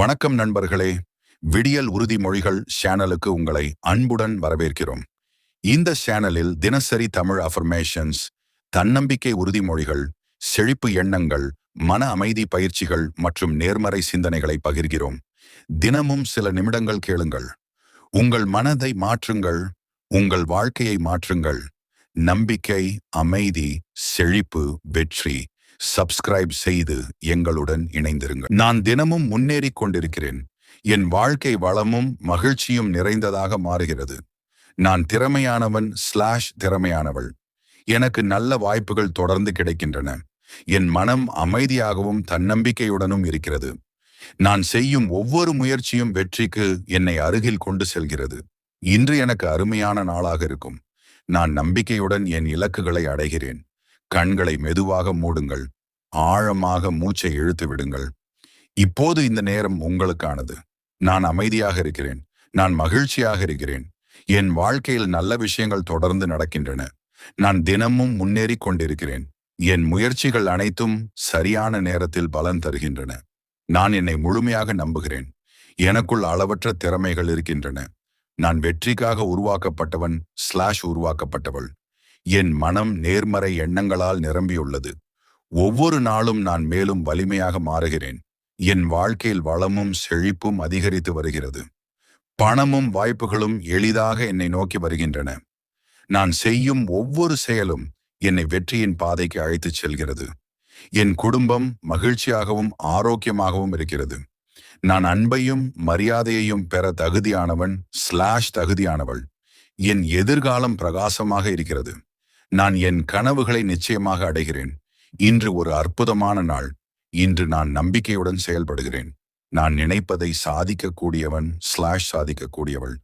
வணக்கம் நண்பர்களே. விடியல் உறுதிமொழிகள் சேனலுக்கு உங்களை அன்புடன் வரவேற்கிறோம். இந்த சேனலில் தினசரி தமிழ் அஃபர்மேஷன்ஸ், தன்னம்பிக்கை உறுதிமொழிகள், செழிப்பு எண்ணங்கள், மன அமைதி பயிற்சிகள் மற்றும் நேர்மறை சிந்தனைகளை பகிர்கிறோம். தினமும் சில நிமிடங்கள் கேளுங்கள். உங்கள் மனதை மாற்றுங்கள், உங்கள் வாழ்க்கையை மாற்றுங்கள். நம்பிக்கை, அமைதி, செழிப்பு, வெற்றி. சப்ஸ்கிரைப் செய்து எங்களுடன் இணைந்திருங்கள். நான் தினமும் முன்னேறிக் கொண்டிருக்கிறேன். என் வாழ்க்கை வளமும் மகிழ்ச்சியும் நிறைந்ததாக மாறுகிறது. நான் திறமையானவன் திறமையானவள். எனக்கு நல்ல வாய்ப்புகள் தொடர்ந்து கிடைக்கின்றன. என் மனம் அமைதியாகவும் தன்னம்பிக்கையுடனும் இருக்கிறது. நான் செய்யும் ஒவ்வொரு முயற்சியும் வெற்றிக்கு என்னை அருகில் கொண்டு செல்கிறது. இன்று எனக்கு அருமையான நாளாக இருக்கும். நான் நம்பிக்கையுடன் என் இலக்குகளை அடைகிறேன். கண்களை மெதுவாக மூடுங்கள். ஆழமாக மூச்சை இழுத்து விடுங்கள். இப்போது இந்த நேரம் உங்களுக்கானது. நான் அமைதியாக இருக்கிறேன். நான் மகிழ்ச்சியாக இருக்கிறேன். என் வாழ்க்கையில் நல்ல விஷயங்கள் தொடர்ந்து நடக்கின்றன. நான் தினமும் முன்னேறி கொண்டிருக்கிறேன். என் முயற்சிகள் அனைத்தும் சரியான நேரத்தில் பலன் தருகின்றன. நான் என்னை முழுமையாக நம்புகிறேன். எனக்குள் அளவற்ற திறமைகள் இருக்கின்றன. நான் வெற்றிக்காக உருவாக்கப்பட்டவன் உருவாக்கப்பட்டவள். என் மனம் நேர்மறை எண்ணங்களால் நிரம்பியுள்ளது. ஒவ்வொரு நாளும் நான் மேலும் வலிமையாக மாறுகிறேன். என் வாழ்க்கையில் வளமும் செழிப்பும் அதிகரித்து வருகிறது. பணமும் வாய்ப்புகளும் எளிதாக என்னை நோக்கி வருகின்றன. நான் செய்யும் ஒவ்வொரு செயலும் என்னை வெற்றியின் பாதைக்கு அழைத்துச் செல்கிறது. என் குடும்பம் மகிழ்ச்சியாகவும் ஆரோக்கியமாகவும் இருக்கிறது. நான் அன்பையும் மரியாதையையும் பெற தகுதியானவன் தகுதியானவள். என் எதிர்காலம் பிரகாசமாக இருக்கிறது. நான் என் கனவுகளை நிச்சயமாக அடைகிறேன். இன்று ஒரு அற்புதமான நாள். இன்று நான் நம்பிக்கையுடன் செயல்படுகிறேன். நான் நினைப்பதை சாதிக்கக்கூடியவன் சாதிக்கக்கூடியவள்.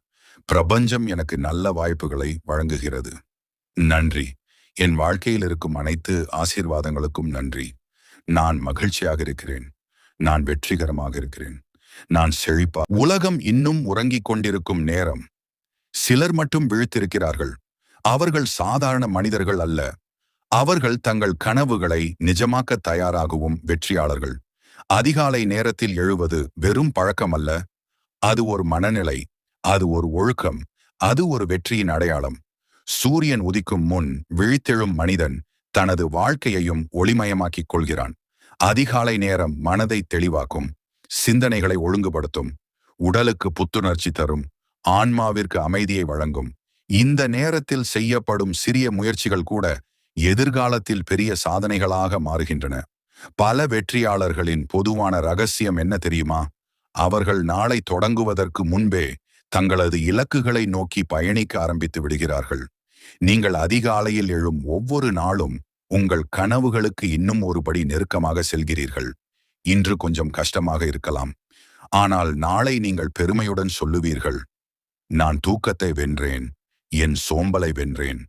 பிரபஞ்சம் எனக்கு நல்ல வாய்ப்புகளை வழங்குகிறது. நன்றி. என் வாழ்க்கையில் இருக்கும் அனைத்து ஆசீர்வாதங்களுக்கும் நன்றி. நான் மகிழ்ச்சியாக இருக்கிறேன். நான் வெற்றிகரமாக இருக்கிறேன். நான் செழிப்பா. உலகம் இன்னும் உறங்கிக் கொண்டிருக்கும் நேரம். சிலர் மட்டும் விழித்திருக்கிறார்கள். அவர்கள் சாதாரண மனிதர்கள் அல்ல. அவர்கள் தங்கள் கனவுகளை நிஜமாக்க தயாராகவும் வெற்றியாளர்கள். அதிகாலை நேரத்தில் எழுவது வெறும் பழக்கம் அல்ல. அது ஒரு மனநிலை. அது ஒரு ஒழுக்கம். அது ஒரு வெற்றியின் அடையாளம். சூரியன் உதிக்கும் முன் விழித்தெழும் மனிதன் தனது வாழ்க்கையையும் ஒளிமயமாக்கிக் கொள்கிறான். அதிகாலை நேரம் மனதை தெளிவாக்கும், சிந்தனைகளை ஒழுங்குபடுத்தும், உடலுக்கு புத்துணர்ச்சி தரும், ஆன்மாவிற்கு அமைதியை வழங்கும். இந்த நேரத்தில் செய்யப்படும் சிறிய முயற்சிகள் கூட எதிர்காலத்தில் பெரிய சாதனைகளாக மாறுகின்றன. பல வெற்றியாளர்களின் பொதுவான ரகசியம் என்ன தெரியுமா? அவர்கள் நாளை தொடங்குவதற்கு முன்பே தங்களது இலக்குகளை நோக்கி பயணிக்க ஆரம்பித்து விடுகிறார்கள். நீங்கள் அதிகாலையில் எழும் ஒவ்வொரு நாளும் உங்கள் கனவுகளுக்கு இன்னும் ஒருபடி நெருக்கமாக செல்கிறீர்கள். இன்று கொஞ்சம் கஷ்டமாக இருக்கலாம். ஆனால் நாளை நீங்கள் பெருமையுடன் சொல்லுவீர்கள், நான் தூக்கத்தை வென்றேன், என் சோம்பலை வென்றேன்.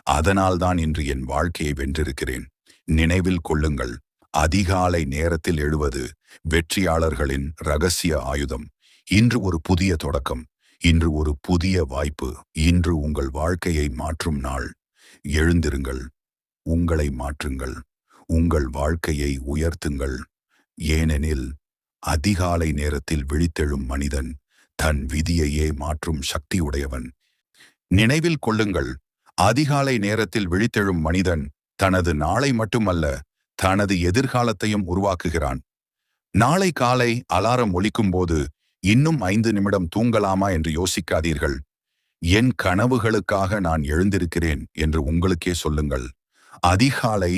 அதனால்தான் இன்று என் வாழ்க்கையை வென்றிருக்கிறேன். நினைவில் கொள்ளுங்கள், அதிகாலை நேரத்தில் எழுவது வெற்றியாளர்களின் இரகசிய ஆயுதம். இன்று ஒரு புதிய தொடக்கம். இன்று ஒரு புதிய வாய்ப்பு. இன்று உங்கள் வாழ்க்கையை மாற்றும் நாள். எழுந்திருங்கள். உங்களை மாற்றுங்கள். உங்கள் வாழ்க்கையை உயர்த்துங்கள். ஏனெனில் அதிகாலை நேரத்தில் விழித்தெழும் மனிதன் தன் விதியையே மாற்றும் சக்தி உடையவன். நினைவில் கொள்ளுங்கள், அதிகாலை நேரத்தில் விழித்தெழும் மனிதன் தனது நாளை மட்டுமல்ல, தனது எதிர்காலத்தையும் உருவாக்குகிறான். நாளை காலை அலாரம் ஒலிக்கும் போது இன்னும் 5 நிமிடம் தூங்கலாமா என்று யோசிக்காதீர்கள். என் கனவுகளுக்காக நான் எழுந்திருக்கிறேன் என்று உங்களுக்கே சொல்லுங்கள். அதிகாலை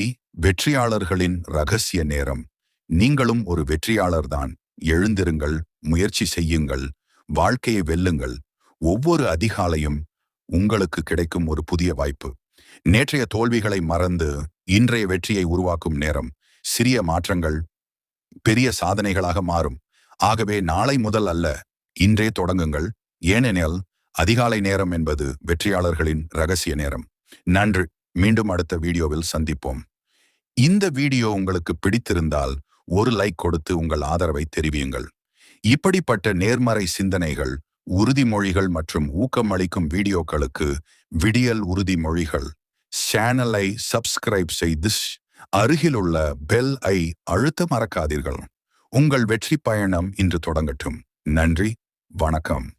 வெற்றியாளர்களின் இரகசிய நேரம். நீங்களும் ஒரு வெற்றியாளர்தான். எழுந்திருங்கள், முயற்சி செய்யுங்கள், வாழ்க்கையை வெல்லுங்கள். ஒவ்வொரு அதிகாலையும் உங்களுக்கு கிடைக்கும் ஒரு புதிய வாய்ப்பு. நேற்றைய தோல்விகளை மறந்து இன்றைய வெற்றியை உருவாக்கும் நேரம். சிறிய மாற்றங்கள் பெரிய சாதனைகளாக மாறும். ஆகவே நாளை முதல் அல்ல, இன்றே தொடங்குங்கள். ஏனெனில் அதிகாலை நேரம் என்பது வெற்றியாளர்களின் இரகசிய நேரம். நன்றி. மீண்டும் அடுத்த வீடியோவில் சந்திப்போம். இந்த வீடியோ உங்களுக்கு பிடித்திருந்தால் ஒரு லைக் கொடுத்து உங்கள் ஆதரவை தெரிவியுங்கள். இப்படிப்பட்ட நேர்மறை சிந்தனைகள், உறுதிமொழிகள் மற்றும் ஊக்கமளிக்கும் வீடியோக்களுக்கு விடியல் உறுதிமொழிகள் சேனலை சப்ஸ்கிரைப் செய்து அருகிலுள்ள பெல் ஐ அழுத்த மறக்காதீர்கள். உங்கள் வெற்றி பயணம் இன்று தொடங்கட்டும். நன்றி, வணக்கம்.